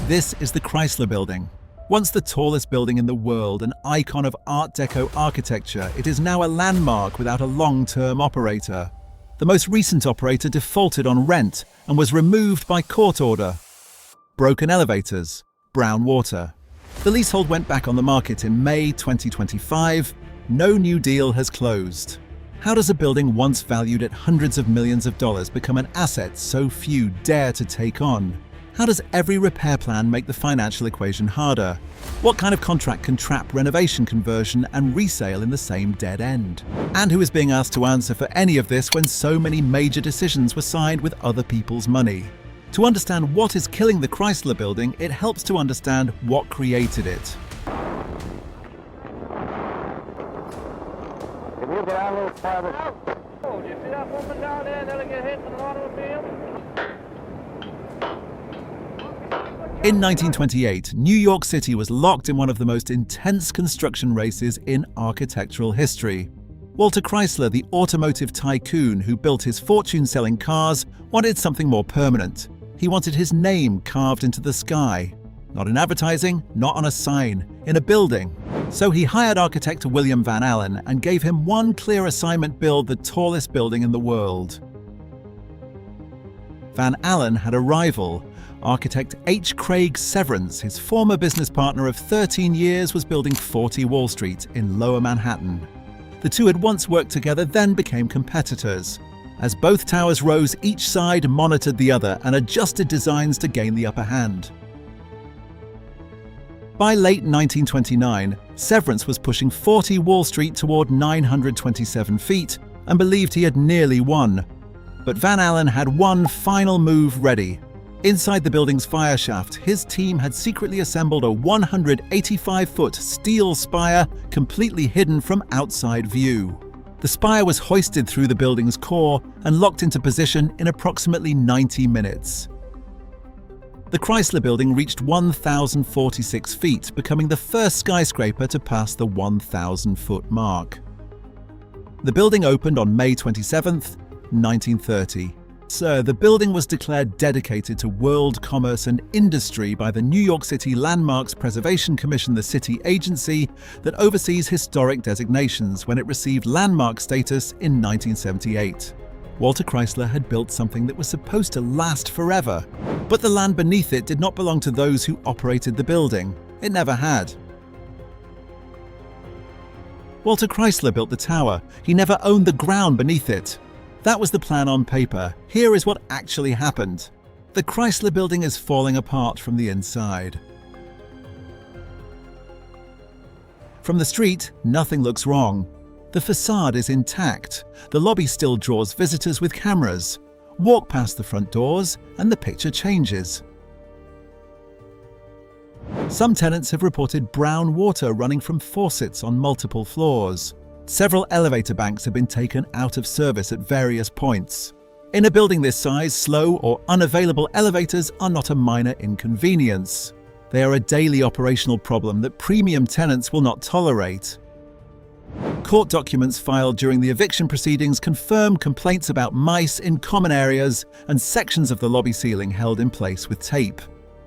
This is the Chrysler Building. Once the tallest building in the world, an icon of Art Deco architecture, it is now a landmark without a long-term operator. The most recent operator defaulted on rent and was removed by court order. Broken elevators, brown water. The leasehold went back on the market in May 2025. No new deal has closed. How does a building once valued at hundreds of millions of dollars become an asset so few dare to take on? How does every repair plan make the financial equation harder? What kind of contract can trap renovation, conversion, and resale in the same dead end? And who is being asked to answer for any of this when so many major decisions were signed with other people's money? To understand what is killing the Chrysler Building, it helps to understand what created it. If you get out a little farther. Oh, do you see that woman down there? They'll get hit with an automobile. In 1928, New York City was locked in one of the most intense construction races in architectural history. Walter Chrysler, the automotive tycoon who built his fortune selling cars, wanted something more permanent. He wanted his name carved into the sky. Not in advertising, not on a sign, in a building. So he hired architect William Van Allen and gave him one clear assignment: build the tallest building in the world. Van Allen had a rival. Architect H. Craig Severance, his former business partner of 13 years, was building 40 Wall Street in Lower Manhattan. The two had once worked together, then became competitors. As both towers rose, each side monitored the other and adjusted designs to gain the upper hand. By late 1929, Severance was pushing 40 Wall Street toward 927 feet and believed he had nearly won. But Van Allen had one final move ready. Inside the building's fire shaft, his team had secretly assembled a 185-foot steel spire completely hidden from outside view. The spire was hoisted through the building's core and locked into position in approximately 90 minutes. The Chrysler Building reached 1,046 feet, becoming the first skyscraper to pass the 1,000-foot mark. The building opened on May 27, 1930. The building was declared dedicated to world commerce and industry by the New York City Landmarks Preservation Commission, the city agency that oversees historic designations, when it received landmark status in 1978. Walter Chrysler had built something that was supposed to last forever, but the land beneath it did not belong to those who operated the building. It never had. Walter Chrysler built the tower. He never owned the ground beneath it. That was the plan on paper. Here is what actually happened. The Chrysler Building is falling apart from the inside. From the street, nothing looks wrong. The facade is intact. The lobby still draws visitors with cameras. Walk past the front doors and the picture changes. Some tenants have reported brown water running from faucets on multiple floors. Several elevator banks have been taken out of service at various points. In a building this size, slow or unavailable elevators are not a minor inconvenience. They are a daily operational problem that premium tenants will not tolerate. Court documents filed during the eviction proceedings confirm complaints about mice in common areas and sections of the lobby ceiling held in place with tape.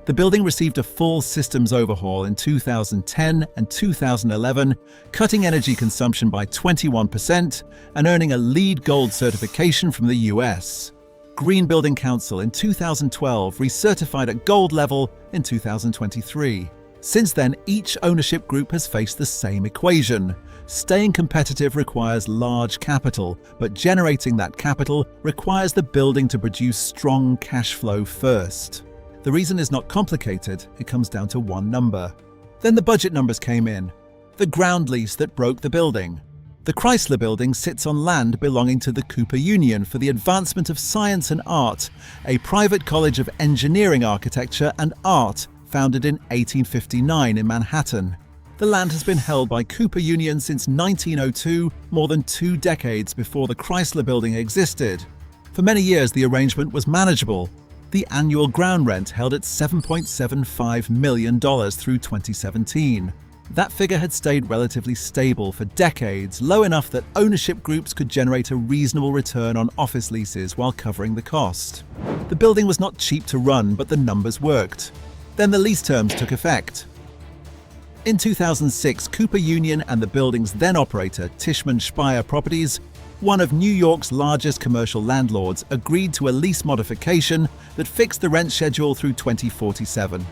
The building received a full systems overhaul in 2010 and 2011, cutting energy consumption by 21% and earning a LEED Gold certification from the US. Green Building Council in 2012 recertified at Gold level in 2023. Since then, each ownership group has faced the same equation. Staying competitive requires large capital, but generating that capital requires the building to produce strong cash flow first. The reason is not complicated, it comes down to one number. Then the budget numbers came in. The ground lease that broke the building. The Chrysler Building sits on land belonging to the Cooper Union for the Advancement of Science and Art, a private college of engineering, architecture and art founded in 1859 in Manhattan. The land has been held by Cooper Union since 1902, more than 2 decades before the Chrysler Building existed. For many years the arrangement was manageable. The annual ground rent held at $7.75 million through 2017. That figure had stayed relatively stable for decades, low enough that ownership groups could generate a reasonable return on office leases while covering the cost. The building was not cheap to run, but the numbers worked. Then the lease terms took effect. In 2006, Cooper Union and the building's then-operator, Tishman Speyer Properties, one of New York's largest commercial landlords, agreed to a lease modification that fixed the rent schedule through 2047.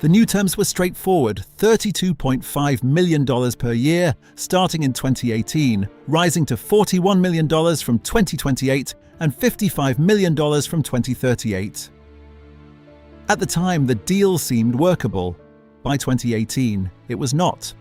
The new terms were straightforward, $32.5 million per year, starting in 2018, rising to $41 million from 2028 and $55 million from 2038. At the time, the deal seemed workable. By 2018, it was not.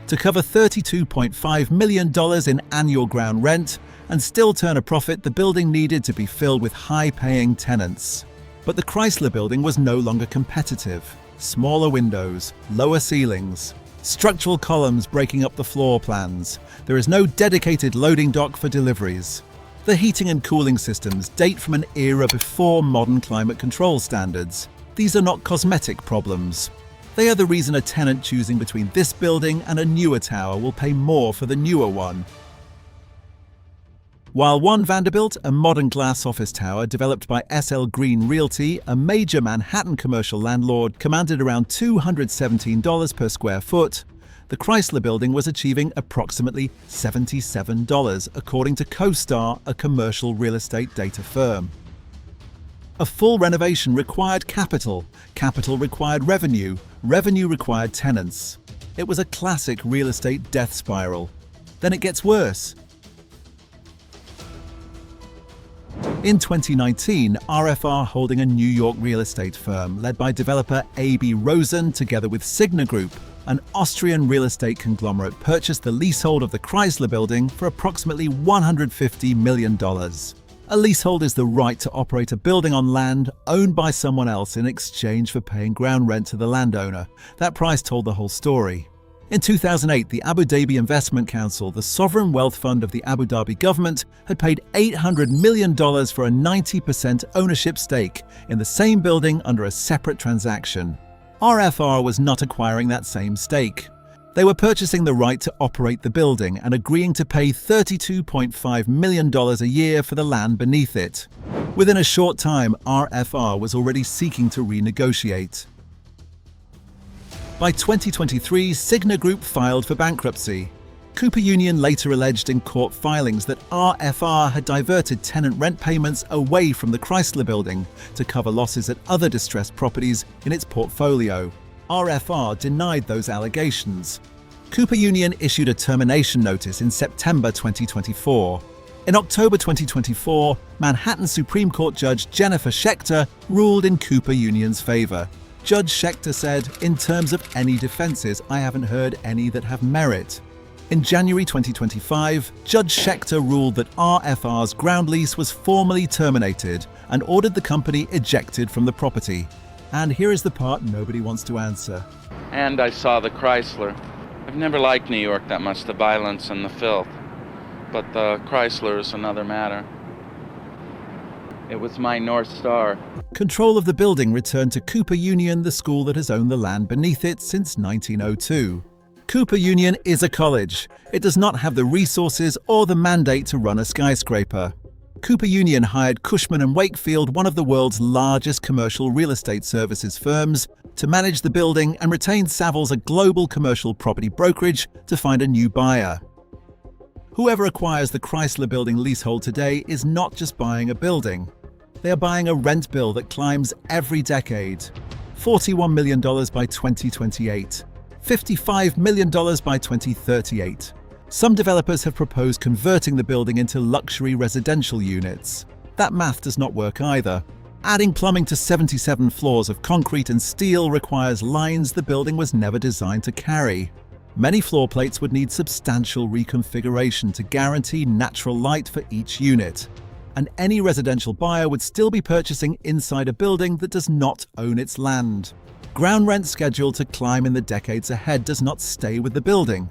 To cover $32.5 million in annual ground rent and still turn a profit, the building needed to be filled with high-paying tenants. But the Chrysler Building was no longer competitive. Smaller windows, lower ceilings, structural columns breaking up the floor plans. There is no dedicated loading dock for deliveries. The heating and cooling systems date from an era before modern climate control standards. These are not cosmetic problems. They are the reason a tenant choosing between this building and a newer tower will pay more for the newer one. While One Vanderbilt, a modern glass office tower developed by SL Green Realty, a major Manhattan commercial landlord, commanded around $217 per square foot, the Chrysler Building was achieving approximately $77, according to CoStar, a commercial real estate data firm. A full renovation required capital, capital required revenue, revenue required tenants. It was a classic real estate death spiral. Then it gets worse. In 2019, RFR Holding, a New York real estate firm led by developer A.B. Rosen together with Signa Group, an Austrian real estate conglomerate, purchased the leasehold of the Chrysler Building for approximately $150 million. A leasehold is the right to operate a building on land owned by someone else in exchange for paying ground rent to the landowner. That price told the whole story. In 2008, the Abu Dhabi Investment Council, the sovereign wealth fund of the Abu Dhabi government, had paid $800 million for a 90% ownership stake in the same building under a separate transaction. RFR was not acquiring that same stake. They were purchasing the right to operate the building and agreeing to pay $32.5 million a year for the land beneath it. Within a short time, RFR was already seeking to renegotiate. By 2023, Signa Group filed for bankruptcy. Cooper Union later alleged in court filings that RFR had diverted tenant rent payments away from the Chrysler Building to cover losses at other distressed properties in its portfolio. RFR denied those allegations. Cooper Union issued a termination notice in September 2024. In October 2024, Manhattan Supreme Court Judge Jennifer Schechter ruled in Cooper Union's favor. Judge Schechter said, "In terms of any defenses, I haven't heard any that have merit." In January 2025, Judge Schechter ruled that RFR's ground lease was formally terminated and ordered the company ejected from the property. And here is the part nobody wants to answer. And I saw the Chrysler. I've never liked New York that much, the violence and the filth. But the Chrysler is another matter. It was my North Star. Control of the building returned to Cooper Union, the school that has owned the land beneath it since 1902. Cooper Union is a college. It does not have the resources or the mandate to run a skyscraper. Cooper Union hired Cushman & Wakefield, one of the world's largest commercial real estate services firms, to manage the building and retained Savills, a global commercial property brokerage, to find a new buyer. Whoever acquires the Chrysler Building leasehold today is not just buying a building. They are buying a rent bill that climbs every decade. $41 million by 2028. $55 million by 2038. Some developers have proposed converting the building into luxury residential units. That math does not work either. Adding plumbing to 77 floors of concrete and steel requires lines the building was never designed to carry. Many floor plates would need substantial reconfiguration to guarantee natural light for each unit. And any residential buyer would still be purchasing inside a building that does not own its land. Ground rent scheduled to climb in the decades ahead does not stay with the building.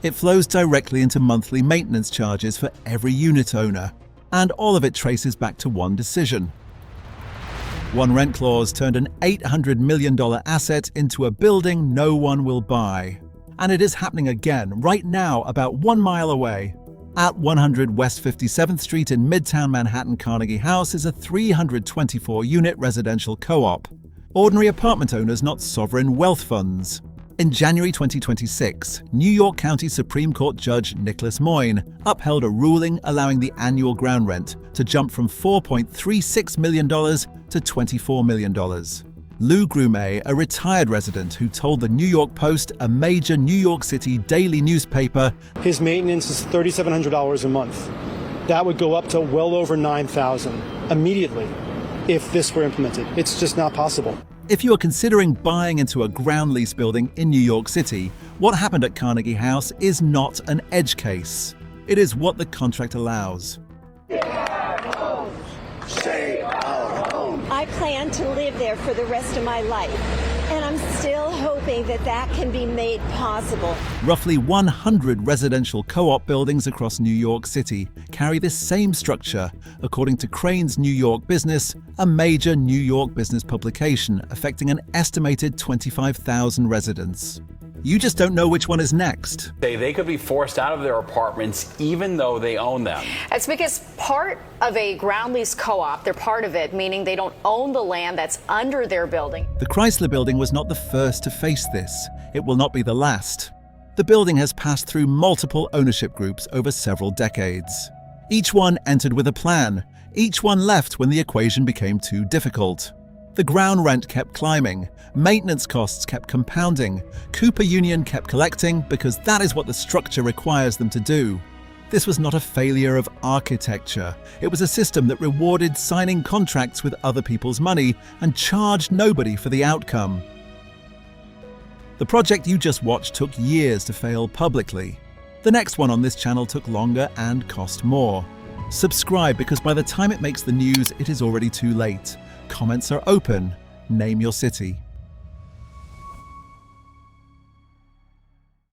It flows directly into monthly maintenance charges for every unit owner, and all of it traces back to one decision. One rent clause turned an $800 million asset into a building no one will buy. And it is happening again, right now, about 1 mile away. At 100 West 57th Street in Midtown Manhattan, Carnegie House is a 324-unit residential co-op. Ordinary apartment owners, not sovereign wealth funds. In January 2026, New York County Supreme Court Judge Nicholas Moyne upheld a ruling allowing the annual ground rent to jump from $4.36 million to $24 million. Lou Grumet, a retired resident who told the New York Post, a major New York City daily newspaper, his maintenance is $3,700 a month. That would go up to well over $9,000 immediately if this were implemented. It's just not possible. If you are considering buying into a ground lease building in New York City, what happened at Carnegie House is not an edge case. It is what the contract allows. I plan to live there for the rest of my life, and I'm still hoping that that can be made possible. Roughly 100 residential co-op buildings across New York City carry this same structure, according to Crane's New York Business, a major New York business publication affecting an estimated 25,000 residents. You just don't know which one is next. They could be forced out of their apartments even though they own them. It's because part of a ground lease co-op, they're part of it, meaning they don't own the land that's under their building. The Chrysler Building was not the first to face this. It will not be the last. The building has passed through multiple ownership groups over several decades. Each one entered with a plan. Each one left when the equation became too difficult. The ground rent kept climbing, maintenance costs kept compounding, Cooper Union kept collecting because that is what the structure requires them to do. This was not a failure of architecture. It was a system that rewarded signing contracts with other people's money and charged nobody for the outcome. The project you just watched took years to fail publicly. The next one on this channel took longer and cost more. Subscribe because by the time it makes the news, it is already too late. Comments are open. Name your city.